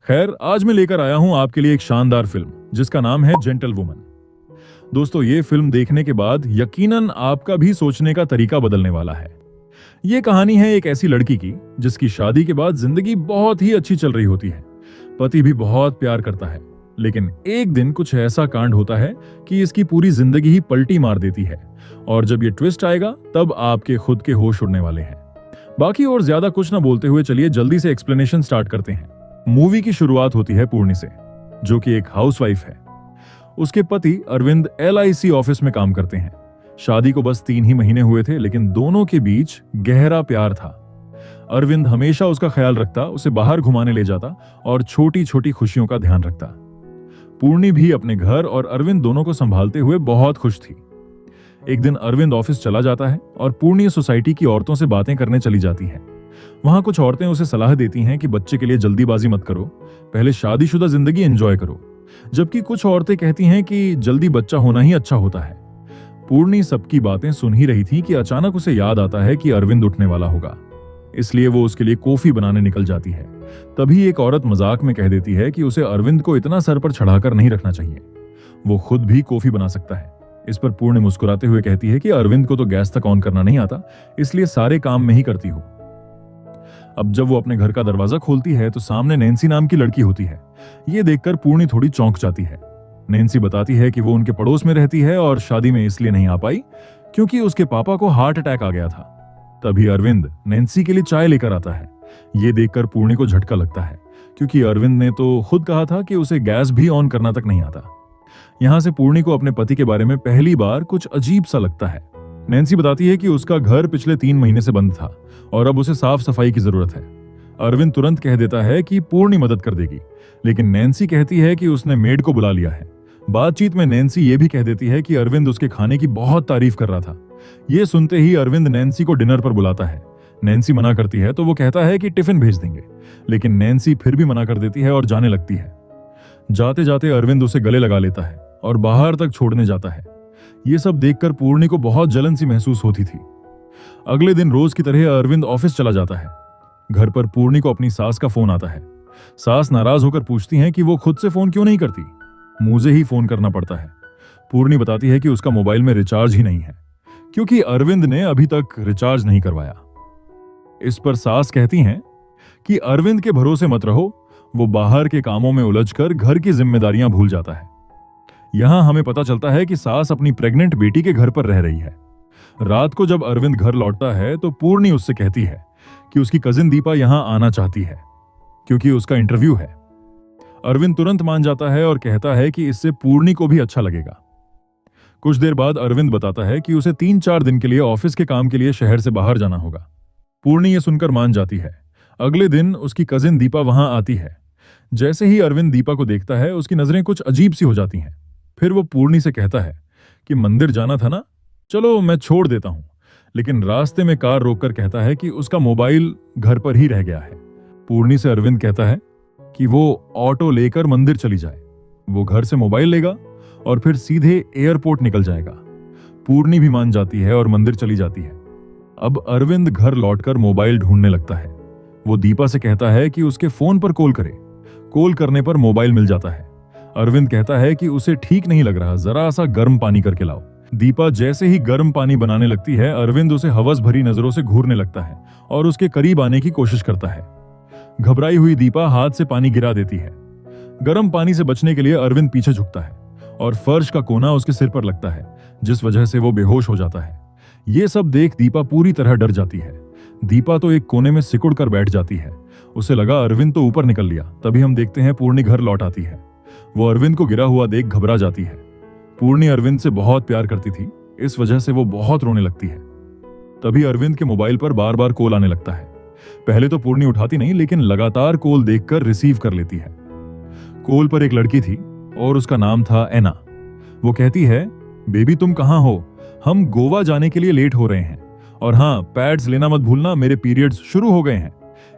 खैर, आज मैं लेकर आया हूं आपके लिए एक शानदार फिल्म जिसका नाम है जेंटल वुमन। दोस्तों, ये फिल्म देखने के बाद यकीनन आपका भी सोचने का तरीका बदलने वाला है। ये कहानी है एक ऐसी लड़की की जिसकी शादी के बाद जिंदगी बहुत ही अच्छी चल रही होती है। पति भी बहुत प्यार करता है, लेकिन एक दिन कुछ ऐसा कांड होता है कि इसकी पूरी जिंदगी ही पलटी मार देती है। और जब ये ट्विस्ट आएगा तब आपके खुद के होश उड़ने वाले हैं। बाकी और ज्यादा कुछ ना बोलते हुए चलिए जल्दी से एक्सप्लेनेशन स्टार्ट करते हैं। मूवी की शुरुआत होती है पूर्णी से, जो कि एक हाउसवाइफ है। उसके पति अरविंद LIC ऑफिस में काम करते हैं। शादी को बस 3 ही महीने हुए थे, लेकिन दोनों के बीच गहरा प्यार था। अरविंद हमेशा उसका ख्याल रखता, उसे बाहर घुमाने ले जाता और छोटी छोटी खुशियों का ध्यान रखता। पूर्णी भी अपने घर और अरविंद दोनों को संभालते हुए बहुत खुश थी। एक दिन अरविंद ऑफिस चला जाता है और पूर्णी सोसाइटी की औरतों से बातें करने चली जाती है। वहां कुछ औरतें उसे सलाह देती हैं कि बच्चे के लिए जल्दीबाजी मत करो, पहले शादीशुदा जिंदगी एंजॉय करो। जबकि कुछ औरतें कहती हैं कि जल्दी बच्चा होना ही अच्छा होता है। पूर्णी सबकी बातें सुन ही रही थी कि अचानक उसे याद आता है कि अरविंद उठने वाला होगा, इसलिए वो उसके लिए कॉफी बनाने निकल जाती है। तभी एक औरत मजाक में कह देती है कि उसे अरविंद को इतना सर पर चढ़ाकर नहीं रखना चाहिए, वो खुद भी कॉफी बना सकता है। इस पर पूर्णी मुस्कुराते हुए कहती है कि अरविंद को तो गैस तक ऑन करना नहीं आता, इसलिए सारे काम में ही करती हूँ। अब जब वो अपने घर का दरवाजा खोलती है तो सामने नैन्सी नाम की लड़की होती है। ये देखकर पूर्णी थोड़ी चौंक जाती है। नैन्सी बताती है कि वो उनके पड़ोस में रहती है और शादी में इसलिए नहीं आ पाई क्योंकि उसके पापा को हार्ट अटैक आ गया था। तभी अरविंद नैन्सी के लिए चाय लेकर आता है। ये देखकर पूर्णी को झटका लगता है, क्योंकि अरविंद ने तो खुद कहा था कि उसे गैस भी ऑन करना तक नहीं आता। यहां से पूर्णी को अपने पति के बारे में पहली बार कुछ अजीब सा लगता है। नैन्सी बताती है कि उसका घर पिछले 3 महीने से बंद था और अब उसे साफ सफाई की जरूरत है। अरविंद तुरंत कह देता है कि पूर्णी मदद कर देगी, लेकिन नैन्सी कहती है कि उसने मेड को बुला लिया है। बातचीत में नैन्सी ये भी कह देती है कि अरविंद उसके खाने की बहुत तारीफ कर रहा था। ये सुनते ही अरविंद नैन्सी को डिनर पर बुलाता है। नैन्सी मना करती है तो वो कहता है कि टिफिन भेज देंगे, लेकिन नैन्सी फिर भी मना कर देती है और जाने लगती है। जाते जाते अरविंद उसे गले लगा लेता है और बाहर तक छोड़ने जाता है। ये सब देखकर पूर्णी को बहुत जलन सी महसूस होती थी। अगले दिन रोज की तरह अरविंद ऑफिस चला जाता है। घर पर पूर्णी को अपनी सास का फोन आता है। सास नाराज होकर पूछती हैं कि वो खुद से फोन क्यों नहीं करती, मुझे ही फोन करना पड़ता है। पूर्णी बताती है कि उसका मोबाइल में रिचार्ज ही नहीं है, क्योंकि अरविंद ने अभी तक रिचार्ज नहीं करवाया। इस पर सास कहती हैं कि अरविंद के भरोसे मत रहो, वो बाहर के कामों में उलझकर घर की जिम्मेदारियां भूल जाता है। यहां हमें पता चलता है कि सास अपनी प्रेग्नेंट बेटी के घर पर रह रही है। रात को जब अरविंद घर लौटता है तो पूर्णी उससे कहती है कि उसकी कजिन दीपा यहां आना चाहती है क्योंकि उसका इंटरव्यू है। अरविंद तुरंत मान जाता है और कहता है कि इससे पूर्णी को भी अच्छा लगेगा। कुछ देर बाद अरविंद बताता है कि उसे 3-4 दिन के लिए ऑफिस के काम के लिए शहर से बाहर जाना होगा। पूर्णी ये सुनकर मान जाती है। अगले दिन उसकी कजिन दीपा वहां आती है। जैसे ही अरविंद दीपा को देखता है, उसकी नजरें कुछ अजीब सी हो जाती हैं। फिर वो पूर्णी से कहता है कि मंदिर जाना था ना, चलो मैं छोड़ देता हूं। लेकिन रास्ते में कार रोककर कहता है कि उसका मोबाइल घर पर ही रह गया है। पूर्णी से अरविंद कहता है कि वो ऑटो लेकर मंदिर चली जाए। वो घर से मोबाइल लेगा और फिर सीधे एयरपोर्ट निकल जाएगा। पूर्णी भी मान जाती है और मंदिर चली जाती है। अब अरविंद घर लौटकर मोबाइल ढूंढने लगता है। वो दीपा से कहता है कि उसके फोन पर कॉल करे। कॉल करने पर मोबाइल मिल जाता है। अरविंद कहता है कि उसे ठीक नहीं लग रहा, जरा सा गर्म पानी करके लाओ। दीपा जैसे ही गर्म पानी बनाने लगती है, अरविंद उसे हवस भरी नजरों से घूरने लगता है और उसके करीब आने की कोशिश करता है। घबराई हुई दीपा हाथ से पानी गिरा देती है। गर्म पानी से बचने के लिए अरविंद पीछे झुकता है और फर्श का कोना उसके सिर पर लगता है, जिस वजह से वो बेहोश हो जाता है। ये सब देख दीपा पूरी तरह डर जाती है। दीपा तो एक कोने में सिकुड़ कर बैठ जाती है। उसे लगा अरविंद तो ऊपर निकल लिया। तभी हम देखते हैं पूर्णी घर लौट आती है। वो अरविंद को गिरा हुआ देख घबरा जाती है। पूर्णी अरविंद से बहुत प्यार करती थी, इस वजह से वो बहुत रोने लगती है। तभी अरविंद के मोबाइल पर बार बार कॉल आने लगता है। पहले तो पूर्णी उठाती नहीं, लेकिन लगातार कॉल देखकर रिसीव कर लेती है। कॉल पर एक लड़की थी और उसका नाम था एना। वो कहती है, बेबी तुम कहाँ हो, हम गोवा जाने के लिए लेट हो रहे हैं, और हाँ पैड्स लेना मत भूलना, मेरे पीरियड्स शुरू हो गए हैं।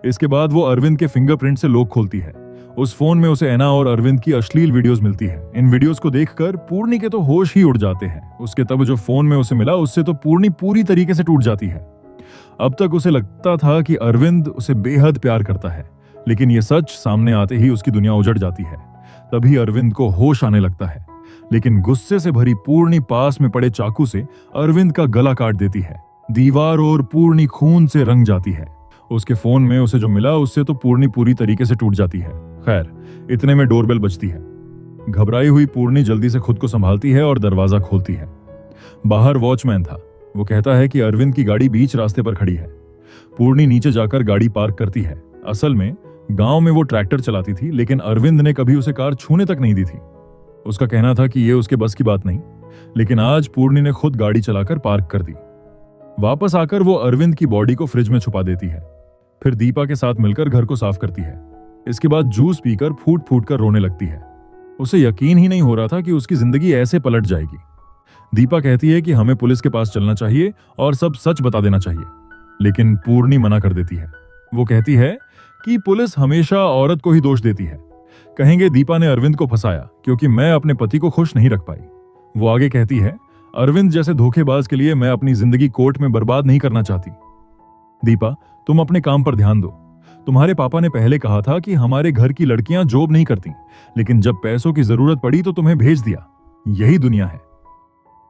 इसके बाद वो अरविंद के फिंगरप्रिंट से लॉक खोलती है। उस फोन में उसे एना और अरविंद की अश्लील वीडियोस मिलती है। इन वीडियोस को देखकर पूर्णी के तो होश ही उड़ जाते हैं। उसके तब जो फोन में उसे मिला, उससे तो पूर्णी पूरी तरीके से टूट जाती है। अब तक उसे लगता था कि अरविंद उसे बेहद प्यार करता है, लेकिन ये सच सामने आते ही उसकी दुनिया उजड़ जाती है। तभी अरविंद को होश आने लगता है, लेकिन गुस्से से भरी पूर्णी पास में पड़े चाकू से अरविंद का गला काट देती है। दीवार और पूर्णी खून से रंग जाती है। उसके फोन में उसे जो मिला उससे तो पूर्णी पूरी तरीके से टूट जाती है। खैर, इतने में डोरबेल बजती है। घबराई हुई पूर्णी जल्दी से खुद को संभालती है और दरवाजा खोलती है। बाहर वॉचमैन था। वो कहता है कि अरविंद की गाड़ी बीच रास्ते पर खड़ी है। पूर्णी नीचे जाकर गाड़ी पार्क करती है। असल में गांव में वो ट्रैक्टर चलाती थी, लेकिन अरविंद ने कभी उसे कार छूने तक नहीं दी थी। उसका कहना था कि ये उसके बस की बात नहीं, लेकिन आज पूर्णी ने खुद गाड़ी चलाकर पार्क कर दी। वापस आकर वो अरविंद की बॉडी को फ्रिज में छुपा देती है। फिर दीपा के साथ मिलकर घर को साफ करती है। इसके बाद जूस पीकर फूट फूट कर रोने लगती है। उसे यकीन ही नहीं हो रहा था कि उसकी जिंदगी ऐसे पलट जाएगी। दीपा कहती है कि हमें पुलिस के पास चलना चाहिए और सब सच बता देना चाहिए, लेकिन पूर्णी मना कर देती है। वो कहती है कि पुलिस हमेशा औरत को ही दोष देती है। कहेंगे दीपा ने अरविंद को फंसाया क्योंकि मैं अपने पति को खुश नहीं रख पाई। वो आगे कहती है, अरविंद जैसे धोखेबाज के लिए मैं अपनी जिंदगी कोर्ट में बर्बाद नहीं करना चाहती। दीपा, तुम अपने काम पर ध्यान दो। तुम्हारे पापा ने पहले कहा था कि हमारे घर की लड़कियां जॉब नहीं करती, लेकिन जब पैसों की जरूरत पड़ी तो तुम्हें भेज दिया। यही दुनिया है।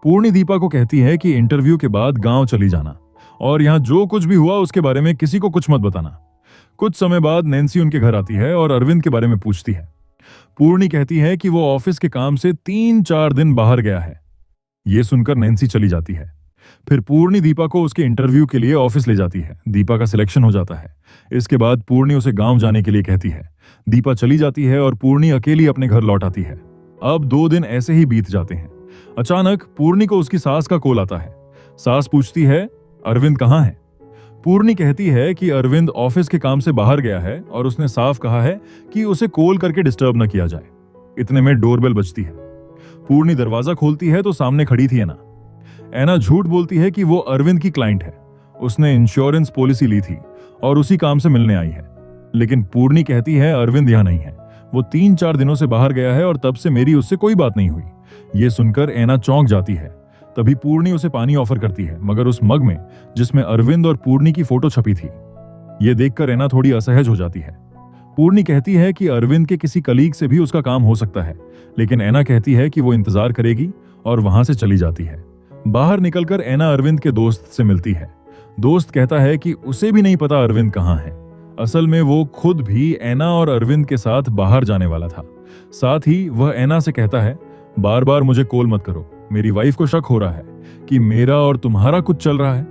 पूर्णी दीपा को कहती है कि इंटरव्यू के बाद गांव चली जाना और यहां जो कुछ भी हुआ उसके बारे में किसी को कुछ मत बताना। कुछ समय बाद नैन्सी उनके घर आती है और अरविंद के बारे में पूछती है। पूर्णी कहती है कि वो ऑफिस के काम से 3-4 दिन बाहर गया है। ये सुनकर नैन्सी चली जाती है। फिर पूर्णी दीपा को उसके इंटरव्यू के लिए ऑफिस ले जाती है। दीपा का सिलेक्शन हो जाता है। इसके बाद पूर्णी उसे गांव जाने के लिए कहती है। दीपा चली जाती है और पूर्णी अकेली अपने घर लौट आती है। अब 2 दिन ऐसे ही बीत जाते हैं। अचानक पूर्णी को उसकी सास का कॉल आता है। सास पूछती है, अरविंद कहाँ है? पूर्णी कहती है कि अरविंद ऑफिस के काम से बाहर गया है और उसने साफ कहा है कि उसे कॉल करके डिस्टर्ब न किया जाए। इतने में डोरबेल बजती है। पूर्णी दरवाजा खोलती है तो सामने खड़ी थी एना। एना झूठ बोलती है कि वो अरविंद की क्लाइंट है। उसने इंश्योरेंस पॉलिसी ली थी और उसी काम से मिलने आई है। लेकिन पूर्णी कहती है अरविंद यहां नहीं है। वो 3-4 दिनों से बाहर गया है और तब से मेरी उससे कोई बात नहीं हुई। ये सुनकर एना चौंक जाती है। तभी पूर्णी उसे पानी ऑफर करती है, मगर उस मग में जिसमें अरविंद और पूर्णी की फोटो छपी थी। ये देखकर एना थोड़ी असहज हो जाती है। पूर्णी कहती है कि अरविंद के किसी कलीग से भी उसका काम हो सकता है, लेकिन एना कहती है कि वो इंतजार करेगी और वहां से चली जाती है। बाहर निकलकर एना अरविंद के दोस्त से मिलती है। दोस्त कहता है कि उसे भी नहीं पता अरविंद कहाँ है। असल में वो खुद भी एना और अरविंद के साथ बाहर जाने वाला था। साथ ही वह एना से कहता है, बार बार मुझे कॉल मत करो, मेरी वाइफ को शक हो रहा है कि मेरा और तुम्हारा कुछ चल रहा है।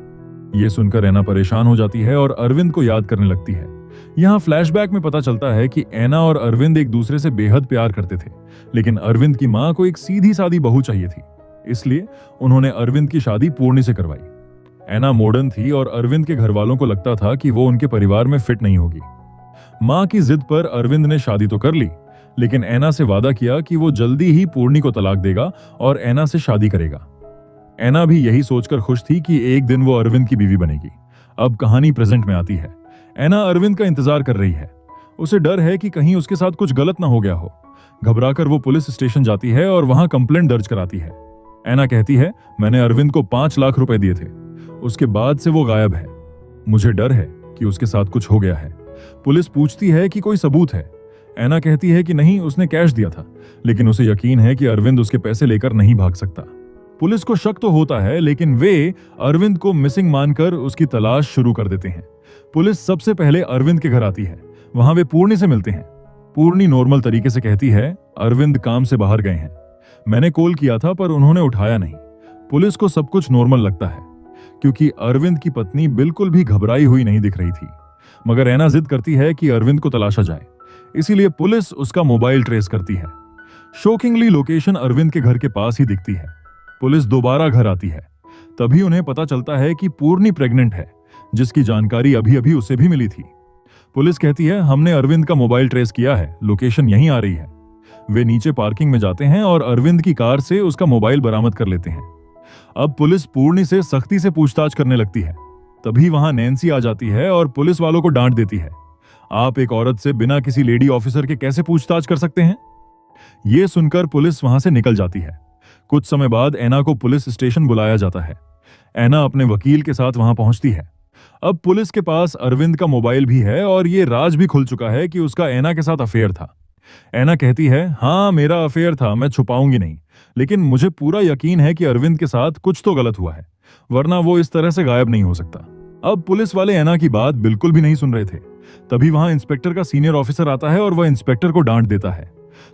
ये सुनकर एना परेशान हो जाती है और अरविंद को याद करने लगती है। यहाँ फ्लैशबैक में पता चलता है कि एना और अरविंद एक दूसरे से बेहद प्यार करते थे, लेकिन अरविंद की माँ को एक सीधी सादी बहू चाहिए थी, इसलिए उन्होंने अरविंद की शादी पूर्णी से करवाई। एना मॉडर्न थी और अरविंद के घर वालों को लगता था कि वो उनके परिवार में फिट नहीं होगी। माँ की जिद पर अरविंद ने शादी तो कर ली, लेकिन एना से वादा किया कि वो जल्दी ही पूर्णी को तलाक देगा और एना से शादी करेगा। एना भी यही सोचकर खुश थी कि एक दिन वो अरविंद की बीवी बनेगी। अब कहानी प्रेजेंट में आती है। एना अरविंद का इंतजार कर रही है। उसे डर है कि कहीं उसके साथ कुछ गलत ना हो गया हो। घबराकर वो पुलिस स्टेशन जाती है और वहां कंप्लेंट दर्ज कराती है। एना कहती है, मैंने अरविंद को 5 लाख रुपए दिए थे, उसके बाद से वो गायब है। मुझे डर है कि उसके साथ कुछ हो गया है। पुलिस पूछती है कि कोई सबूत है। एना कहती है कि नहीं, उसने कैश दिया था, लेकिन उसे यकीन है कि अरविंद उसके पैसे लेकर नहीं भाग सकता। पुलिस को शक तो होता है, लेकिन वे अरविंद को मिसिंग मानकर उसकी तलाश शुरू कर देते हैं। पुलिस सबसे पहले अरविंद के घर आती है। वहां वे पूर्णी से मिलते हैं। पूर्णी नॉर्मल तरीके से कहती है, अरविंद काम से बाहर गए हैं, मैंने कॉल किया था पर उन्होंने उठाया नहीं। पुलिस को सब कुछ नॉर्मल लगता है, क्योंकि अरविंद की पत्नी बिल्कुल भी घबराई हुई नहीं दिख रही थी। मगर एना जिद करती है कि अरविंद को तलाशा जाए, इसीलिए पुलिस उसका मोबाइल ट्रेस करती है। शॉकिंगली लोकेशन अरविंद के घर के पास ही दिखती है। पुलिस दोबारा घर आती है। तभी उन्हें पता चलता है कि पूर्णी प्रेग्नेंट है, जिसकी जानकारी अभी अभी उसे भी मिली थी। पुलिस कहती है, हमने अरविंद का मोबाइल ट्रेस किया है, लोकेशन यहीं आ रही है। वे नीचे पार्किंग में जाते हैं और अरविंद की कार से उसका मोबाइल बरामद कर लेते हैं। अब पुलिस पूर्णी से सख्ती से पूछताछ करने लगती है। तभी वहां नैन्सी आ जाती है और पुलिस वालों को डांट देती है। आप एक औरत से बिना किसी लेडी ऑफिसर के कैसे पूछताछ कर सकते हैं? यह सुनकर पुलिस वहां से निकल जाती है। कुछ समय बाद एना को पुलिस स्टेशन बुलाया जाता है। एना अपने वकील के साथ वहां पहुंचती है। अब पुलिस के पास अरविंद का मोबाइल भी है और ये राज भी खुल चुका है कि उसका ऐना के साथ अफेयर था। ऐना कहती है, हाँ मेरा अफेयर था, मैं छुपाऊंगी नहीं, लेकिन मुझे पूरा यकीन है कि अरविंद के साथ कुछ तो गलत हुआ है, वरना वो इस तरह से गायब नहीं हो सकता। अब पुलिस वाले ऐना की बात बिल्कुल भी नहीं सुन रहे थे। तभी वहां इंस्पेक्टर का सीनियर ऑफिसर आता है और वह इंस्पेक्टर को डांट देता है,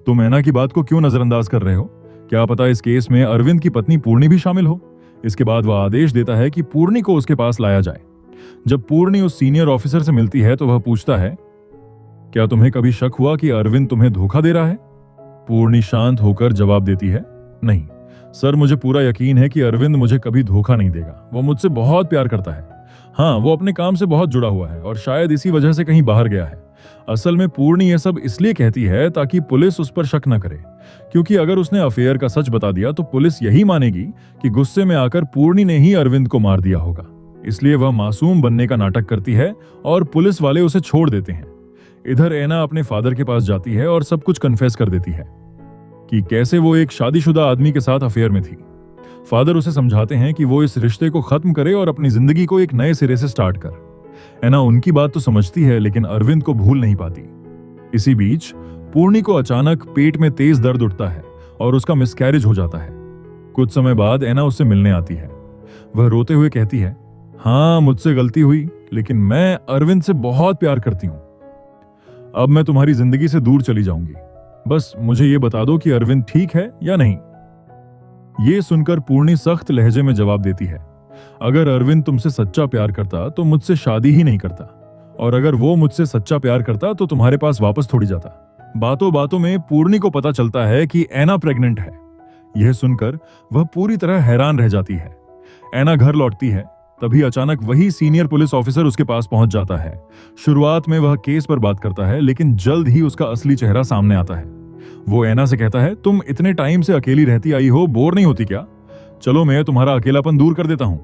तुम ऐना की बात को क्यों नजरअंदाज कर रहे हो? क्या पता इस केस में अरविंद की पत्नी पूर्णी भी शामिल हो। इसके बाद वह आदेश देता है कि पूर्णी को उसके पास लाया जाए। जब पूर्णी उस सीनियर ऑफिसर से मिलती है तो वह पूछता है, क्या तुम्हें कभी शक हुआ कि अरविंद तुम्हें धोखा दे रहा है? पूर्णी शांत होकर जवाब देती है, नहीं सर, मुझे पूरा यकीन है कि अरविंद मुझे कभी धोखा नहीं देगा। वो मुझसे बहुत प्यार करता है। हाँ, वो अपने काम से बहुत जुड़ा हुआ है और शायद इसी वजह से कहीं बाहर गया है। असल में पूर्णी ये सब इसलिए कहती है ताकि पुलिस उस पर शक न करे, क्योंकि अगर उसने अफेयर का सच बता दिया तो पुलिस यही मानेगी कि गुस्से में आकर पूर्णी ने ही अरविंद को मार दिया होगा। इसलिए वह मासूम बनने का नाटक करती है और पुलिस वाले उसे छोड़ देते हैं। इधर ऐना अपने फादर के पास जाती है और सब कुछ कन्फेस कर देती है कि कैसे वो एक शादीशुदा आदमी के साथ अफेयर में थी। फादर उसे समझाते हैं कि वो इस रिश्ते को खत्म करे और अपनी जिंदगी को एक नए सिरे से स्टार्ट कर। ऐना उनकी बात तो समझती है, लेकिन अरविंद को भूल नहीं पाती। इसी बीच पूर्णी को अचानक पेट में तेज दर्द उठता है और उसका मिसकैरेज हो जाता है। कुछ समय बाद ऐना उससे मिलने आती है। वह रोते हुए कहती है, हाँ मुझसे गलती हुई, लेकिन मैं अरविंद से बहुत प्यार करती हूँ। अब मैं तुम्हारी जिंदगी से दूर चली जाऊंगी, बस मुझे ये बता दो कि अरविंद ठीक है या नहीं। ये सुनकर पूर्णी सख्त लहजे में जवाब देती है, अगर अरविंद तुमसे सच्चा प्यार करता तो मुझसे शादी ही नहीं करता, और अगर वो मुझसे सच्चा प्यार करता तो तुम्हारे पास वापस थोड़ी जाता। बातों बातों में पूर्णी को पता चलता है कि ऐना प्रेग्नेंट है। यह सुनकर वह पूरी तरह हैरान रह जाती है। ऐना घर लौटती है, तभी अचानक वही सीनियर पुलिस ऑफिसर उसके पास पहुंच जाता है। शुरुआत में वह केस पर बात करता है, लेकिन जल्द ही उसका असली चेहरा सामने आता है। वो ऐना से कहता है, तुम इतने टाइम से अकेली रहती आई हो, बोर नहीं होती क्या? चलो मैं तुम्हारा अकेलापन दूर कर देता हूं।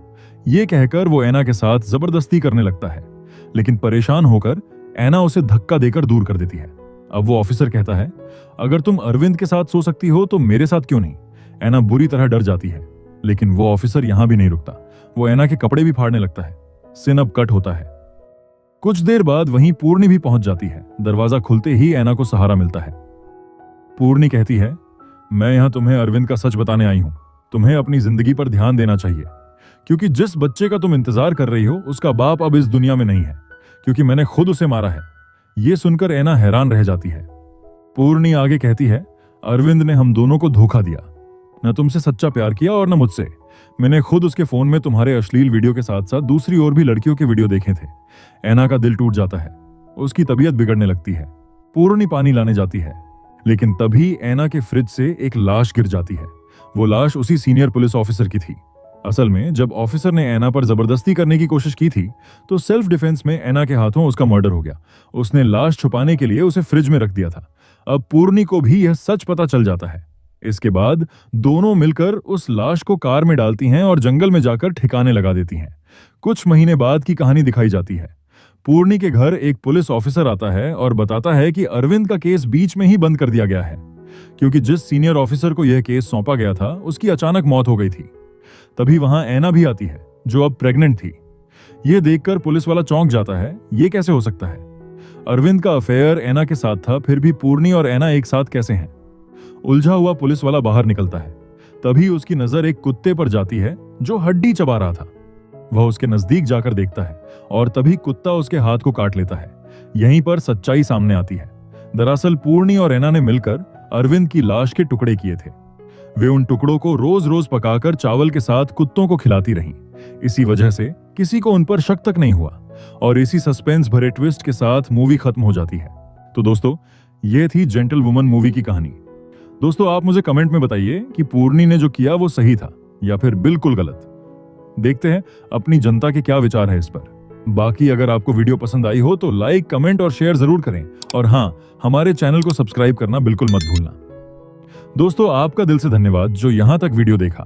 ये कहकर वो ऐना के साथ जबरदस्ती करने लगता है, लेकिन परेशान होकर ऐना उसे धक्का देकर दूर कर देती है। अब वो ऑफिसर कहता है, अगर तुम अरविंद के साथ सो सकती हो तो मेरे साथ क्यों नहीं? ऐना बुरी तरह डर जाती है, लेकिन वो ऑफिसर यहां भी नहीं रुकता। वो ऐना के कपड़े भी फाड़ने लगता है। सीन अब कट होता है। कुछ देर बाद वहीं पूर्णी भी पहुंच जाती है। दरवाजा खुलते ही ऐना को सहारा मिलता है। पूर्णी कहती है, मैं यहां तुम्हें अरविंद का सच बताने आई हूं। तुम्हें अपनी जिंदगी पर ध्यान देना चाहिए, क्योंकि जिस बच्चे का तुम इंतजार कर रही हो उसका बाप अब इस दुनिया में नहीं है, क्योंकि मैंने खुद उसे मारा है। यह सुनकर ऐना हैरान रह जाती है। पूर्णी आगे कहती है, अरविंद ने हम दोनों को धोखा दिया, न तुमसे सच्चा प्यार किया और न मुझसे। मैंने खुद उसके फोन में तुम्हारे अश्लील वीडियो के साथ साथ दूसरी और भी लड़कियों के वीडियो देखे थे। ऐना का दिल टूट जाता है, उसकी तबीयत बिगड़ने लगती है। पूर्णी पानी लाने जाती है, लेकिन तभी ऐना के फ्रिज से एक लाश गिर जाती है। वो लाश उसी सीनियर पुलिस ऑफिसर की थी। असल में जब ऑफिसर ने ऐना पर जबरदस्ती करने की कोशिश की थी तो सेल्फ डिफेंस में ऐना के हाथों उसका मर्डर हो गया। उसने लाश छुपाने के लिए उसे फ्रिज में रख दिया था। अब पूर्णी को भी यह सच पता चल जाता है। इसके बाद दोनों मिलकर उस लाश को कार में डालती हैं और जंगल में जाकर ठिकाने लगा देती हैं। कुछ महीने बाद की कहानी दिखाई जाती है। पूर्णी के घर एक पुलिस ऑफिसर आता है और बताता है कि अरविंद का केस बीच में ही बंद कर दिया गया है, क्योंकि जिस सीनियर ऑफिसर को यह केस सौंपा गया था उसकी अचानक मौत हो गई थी। तभी वहां ऐना भी आती है, जो अब प्रेग्नेंट थी। यह देखकर पुलिस वाला चौंक जाता है, यह कैसे हो सकता है? अरविंद का अफेयर ऐना के साथ था, फिर भी पूर्णी और ऐना एक साथ कैसे हैं? उलझा हुआ पुलिस वाला बाहर निकलता है। तभी उसकी नजर एक कुत्ते पर जाती है जो हड्डी चबा रहा था। वह उसके नजदीक जाकर देखता है और तभी कुत्ता उसके हाथ को काट लेता है। यहीं पर सच्चाई सामने आती है। दरअसल पूर्णी और ऐना ने मिलकर अरविंद की लाश के टुकड़े किए थे। वे उन टुकड़ों को रोज रोज पकाकर चावल के साथ कुत्तों को खिलाती रहीं। इसी वजह से किसी को उन पर शक तक नहीं हुआ और इसी सस्पेंस भरे ट्विस्ट के साथ मूवी खत्म हो जाती है। तो दोस्तों, ये थी जेंटल वुमन मूवी की कहानी। दोस्तों, आप मुझे कमेंट में बताइए कि पूर्णी ने जो किया वो सही था या फिर बिल्कुल गलत। देखते हैं अपनी जनता के क्या विचार है इस पर। बाकी अगर आपको वीडियो पसंद आई हो तो लाइक, कमेंट और शेयर जरूर करें, और हाँ, हमारे चैनल को सब्सक्राइब करना बिल्कुल मत भूलना। दोस्तों, आपका दिल से धन्यवाद जो यहां तक वीडियो देखा।